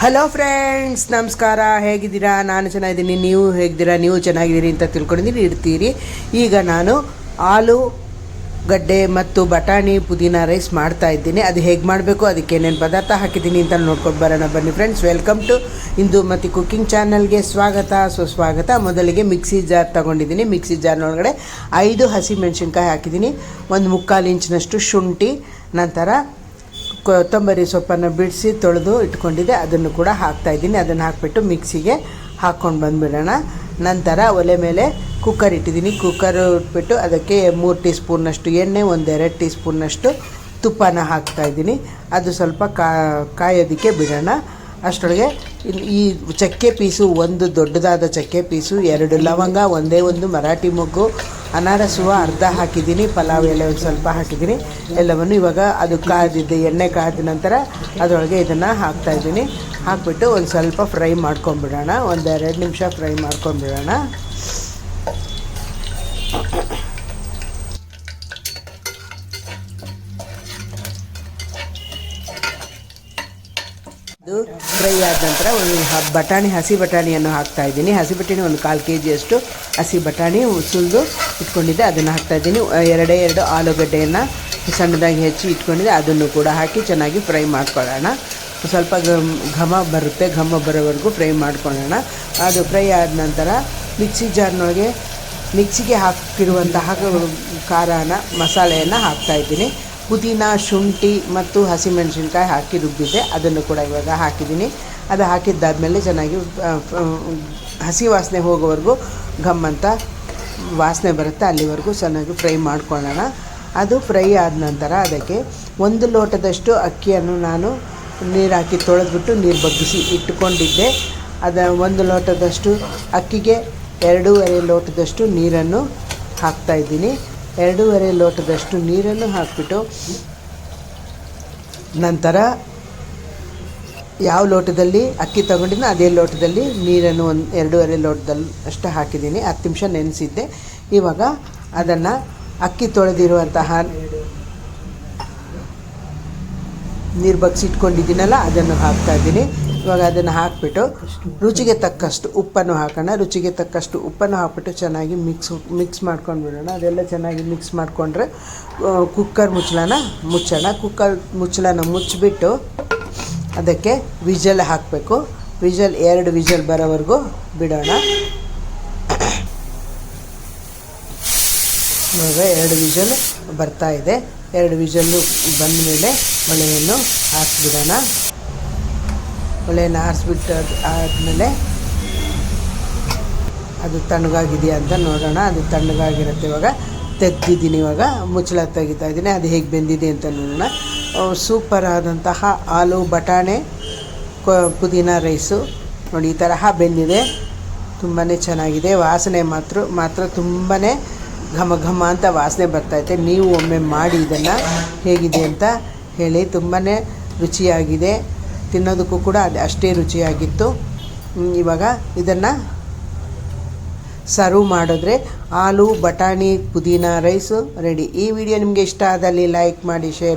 Hello friends, ನಮಸ್ಕಾರ. ಹೇಗಿದ್ದೀರಾ? ನಾನು ಚೆನ್ನಾಗಿದ್ದೀನಿ. ನೀವು ಹೇಗಿದ್ದೀರಾ? ನೀವು ಚೆನ್ನಾಗಿದ್ದೀರಿ ಅಂತ ತಿಳ್ಕೊಂಡಿದ್ದೀನಿ ಇರ್ತೀರಿ. ಈಗ ನಾನು ಆಲೂಗಡ್ಡೆ ಮತ್ತು ಬಟಾಣಿ ಪುದೀನ ರೈಸ್ ಮಾಡ್ತಾ ಇದ್ದೀನಿ. ಅದು ಹೇಗೆ ಮಾಡಬೇಕು, ಅದಕ್ಕೆ ಏನೇನು ಪದಾರ್ಥ ಹಾಕಿದ್ದೀನಿ ಅಂತ ನೋಡ್ಕೊಂಡು ಬರೋಣ ಬನ್ನಿ ಫ್ರೆಂಡ್ಸ್. ವೆಲ್ಕಮ್ ಟು ಇಂದು ಮತ್ತು ಕುಕ್ಕಿಂಗ್ ಚಾನಲ್ಗೆ ಸ್ವಾಗತ, ಸುಸ್ವಾಗತ. ಮೊದಲಿಗೆ ಮಿಕ್ಸಿ ಜಾರ್ ತೊಗೊಂಡಿದ್ದೀನಿ. ಮಿಕ್ಸಿ ಜಾರ್ನೊಳಗಡೆ 5 ಹಸಿಮೆಣಸಿನ್ಕಾಯಿ ಹಾಕಿದ್ದೀನಿ, 1/4 ಇಂಚಿನಷ್ಟು ಶುಂಠಿ, ನಂತರ ಕೊತ್ತಂಬರಿ ಸೊಪ್ಪನ್ನು ಬಿಡಿಸಿ ತೊಳೆದು ಇಟ್ಕೊಂಡಿದ್ದೆ, ಅದನ್ನು ಕೂಡ ಹಾಕ್ತಾಯಿದ್ದೀನಿ. ಅದನ್ನು ಹಾಕಿಬಿಟ್ಟು ಮಿಕ್ಸಿಗೆ ಹಾಕ್ಕೊಂಡು ಬಂದುಬಿಡೋಣ. ನಂತರ ಒಲೆ ಮೇಲೆ ಕುಕ್ಕರ್ ಇಟ್ಟಿದ್ದೀನಿ. ಕುಕ್ಕರ್ ಇಟ್ಬಿಟ್ಟು ಅದಕ್ಕೆ 3 ಟೀ ಸ್ಪೂನ್ನಷ್ಟು ಎಣ್ಣೆ, 1-2 ಟೀ ಸ್ಪೂನ್ನಷ್ಟು ತುಪ್ಪನ ಹಾಕ್ತಾಯಿದ್ದೀನಿ. ಅದು ಸ್ವಲ್ಪ ಕಾಯೋದಕ್ಕೆ ಬಿಡೋಣ. ಅಷ್ಟರೊಳಗೆ ಈ ಚಕ್ಕೆ ಪೀಸು, 1 ದೊಡ್ಡದಾದ ಚಕ್ಕೆ ಪೀಸು, 2 ಲವಂಗ, 1 ಮರಾಠಿ ಮೊಗ್ಗು, ಅನಾರಸುವ ಅರ್ಧ ಹಾಕಿದ್ದೀನಿ, ಪಲಾವ್ ಎಲೆ ಒಂದು ಸ್ವಲ್ಪ ಹಾಕಿದ್ದೀನಿ. ಎಲ್ಲವನ್ನು ಇವಾಗ ಅದು ಕಾದಿದ್ದೆ, ಎಣ್ಣೆ ಕಾದ ನಂತರ ಅದರೊಳಗೆ ಇದನ್ನು ಹಾಕ್ತಾಯಿದ್ದೀನಿ. ಹಾಕಿಬಿಟ್ಟು ಒಂದು ಸ್ವಲ್ಪ ಫ್ರೈ ಮಾಡ್ಕೊಂಬಿಡೋಣ. 1-2 ನಿಮಿಷ ಫ್ರೈ ಮಾಡ್ಕೊಂಬಿಡೋಣ. ಅದು ಫ್ರೈ ಆದ ನಂತರ ಒಂದು ಹಸಿ ಬಟಾಣಿಯನ್ನು ಹಾಕ್ತಾಯಿದ್ದೀನಿ. ಹಸಿ ಬಟಾಣಿ 1/4 kg ಹಸಿ ಬಟಾಣಿ ಸುಲಿದು ಇಟ್ಕೊಂಡಿದ್ದೆ, ಅದನ್ನು ಹಾಕ್ತಾಯಿದ್ದೀನಿ. 2 ಆಲೂಗಡ್ಡೆಯನ್ನು ಸಣ್ಣದಾಗಿ ಹೆಚ್ಚಿ ಇಟ್ಕೊಂಡಿದ್ದೆ, ಅದನ್ನು ಕೂಡ ಹಾಕಿ ಚೆನ್ನಾಗಿ ಫ್ರೈ ಮಾಡ್ಕೊಳ್ಳೋಣ. ಸ್ವಲ್ಪ ಘಮ ಬರುತ್ತೆ, ಘಮ ಬರೋವರೆಗೂ ಫ್ರೈ ಮಾಡ್ಕೊಳ್ಳೋಣ. ಅದು ಫ್ರೈ ಆದ ನಂತರ ಮಿಕ್ಸಿಗೆ ಹಾಕಿರುವಂತಹ ಖಾರನ ಮಸಾಲೆಯನ್ನು ಹಾಕ್ತಾಯಿದ್ದೀನಿ. ಪುದೀನ, ಶುಂಠಿ ಮತ್ತು ಹಸಿಮೆಣಸಿನ್ಕಾಯಿ ಹಾಕಿ ರುಬ್ಬಿದ್ದೆ, ಅದನ್ನು ಕೂಡ ಇವಾಗ ಹಾಕಿದ್ದೀನಿ. ಅದು ಹಾಕಿದ್ದಾದಮೇಲೆ ಚೆನ್ನಾಗಿ ಹಸಿ ವಾಸನೆ ಹೋಗೋವರೆಗೂ ಘಮ್ ಅಂತ ವಾಸನೆ ಬರುತ್ತೆ, ಅಲ್ಲಿವರೆಗೂ ಚೆನ್ನಾಗಿ ಫ್ರೈ ಮಾಡ್ಕೊಳ್ಳೋಣ. ಅದು ಫ್ರೈ ಆದ ನಂತರ ಅದಕ್ಕೆ 1 ಲೋಟದಷ್ಟು ಅಕ್ಕಿಯನ್ನು ನಾನು ನೀರು ಹಾಕಿ ತೊಳೆದ್ಬಿಟ್ಟು ನೀರು ಬಗ್ಗಿಸಿ ಇಟ್ಟುಕೊಂಡಿದ್ದೆ. 1 ಲೋಟದಷ್ಟು ಅಕ್ಕಿಗೆ 2.5 ಲೋಟದಷ್ಟು ನೀರನ್ನು ಹಾಕ್ತಾಯಿದ್ದೀನಿ. 2.5 ಲೋಟದಷ್ಟು ನೀರನ್ನು ಹಾಕಿಬಿಟ್ಟು ನಂತರ ಯಾವ ಲೋಟದಲ್ಲಿ ಅಕ್ಕಿ ತೊಗೊಂಡಿದ್ದೋ ಅದೇ ಲೋಟದಲ್ಲಿ ನೀರನ್ನು 2.5 ಲೋಟದಲ್ಲಿ ಅಷ್ಟು ಹಾಕಿದ್ದೀನಿ. 10 ನಿಮಿಷ ನೆನೆಸಿದ್ದೆ. ಇವಾಗ ಅದನ್ನು ಅಕ್ಕಿ ತೊಳೆದಿರುವಂತಹ ನೀರು ಬಗ್ಸಿಟ್ಕೊಂಡಿದ್ದೀನಲ್ಲ, ಅದನ್ನು ಹಾಕ್ತಾಯಿದ್ದೀನಿ. ಇವಾಗ ಅದನ್ನು ಹಾಕಿಬಿಟ್ಟು ರುಚಿಗೆ ತಕ್ಕಷ್ಟು ಉಪ್ಪನ್ನು ಹಾಕೋಣ. ರುಚಿಗೆ ತಕ್ಕಷ್ಟು ಉಪ್ಪನ್ನು ಹಾಕಿಬಿಟ್ಟು ಚೆನ್ನಾಗಿ ಮಿಕ್ಸ್ ಮಾಡ್ಕೊಂಡು ಬಿಡೋಣ. ಅದೆಲ್ಲ ಚೆನ್ನಾಗಿ ಮಿಕ್ಸ್ ಮಾಡಿಕೊಂಡ್ರೆ ಕುಕ್ಕರ್ ಮುಚ್ಚೋಣ. ಕುಕ್ಕರ್ ಮುಚ್ಚಳನ ಮುಚ್ಚಿಬಿಟ್ಟು ಅದಕ್ಕೆ ವಿಜಲ್ ಹಾಕಬೇಕು. 2 ವಿಜಲ್ ಬರೋವರೆಗೂ ಬಿಡೋಣ. ಇವಾಗ 2 ವಿಜಲ್ ಬರ್ತಾ ಇದೆ. 2 ವಿಜಲ್ಲು ಬಂದ ಮೇಲೆ ಒಲೆಯನ್ನು ಹಾಕಿಬಿಡೋಣ. ಒಲೆಯನ್ನು ಆರಿಸ್ಬಿಟ್ಟು ಆದಮೇಲೆ ಅದು ತಣ್ಣಗಾಗಿದೆಯಾ ಅಂತ ನೋಡೋಣ. ಅದು ತಣ್ಣಗಾಗಿರುತ್ತೆ. ಇವಾಗ ತೆಗ್ದಿದ್ದೀನಿ. ಇವಾಗ ಮುಚ್ಚಳ ತೆಗಿತಾ ಇದ್ದೀನಿ. ಅದು ಹೇಗೆ ಬೆಂದಿದೆ ಅಂತ ನೋಡೋಣ. ಸೂಪರ್ ಆದಂತಹ ಆಲೂ ಬಟಾಣೆ ಪುದೀನ ರೈಸು ನೋಡಿ, ಈ ತರಹ ಬೆಂದಿದೆ. ತುಂಬಾ ಚೆನ್ನಾಗಿದೆ. ವಾಸನೆ ಮಾತ್ರ ತುಂಬಾ ಘಮ ಘಮ ಅಂತ ವಾಸನೆ ಬರ್ತಾಯಿದೆ. ನೀವು ಒಮ್ಮೆ ಮಾಡಿ ಇದನ್ನು ಹೇಗಿದೆ ಅಂತ ಹೇಳಿ. ತುಂಬಾ ರುಚಿಯಾಗಿದೆ. ತಿನ್ನೋದಕ್ಕೂ ಕೂಡ ಅಷ್ಟೇ ರುಚಿಯಾಗಿತ್ತು. ಇವಾಗ ಇದನ್ನು ಸರ್ವ್ ಮಾಡಿದ್ರೆ ಆಲೂ ಬಟಾಣಿ ಪುದೀನ ರೈಸು ರೆಡಿ. ಈ ವಿಡಿಯೋ ನಿಮಗೆ ಇಷ್ಟ ಆದಲ್ಲಿ ಲೈಕ್ ಮಾಡಿ, ಶೇರ್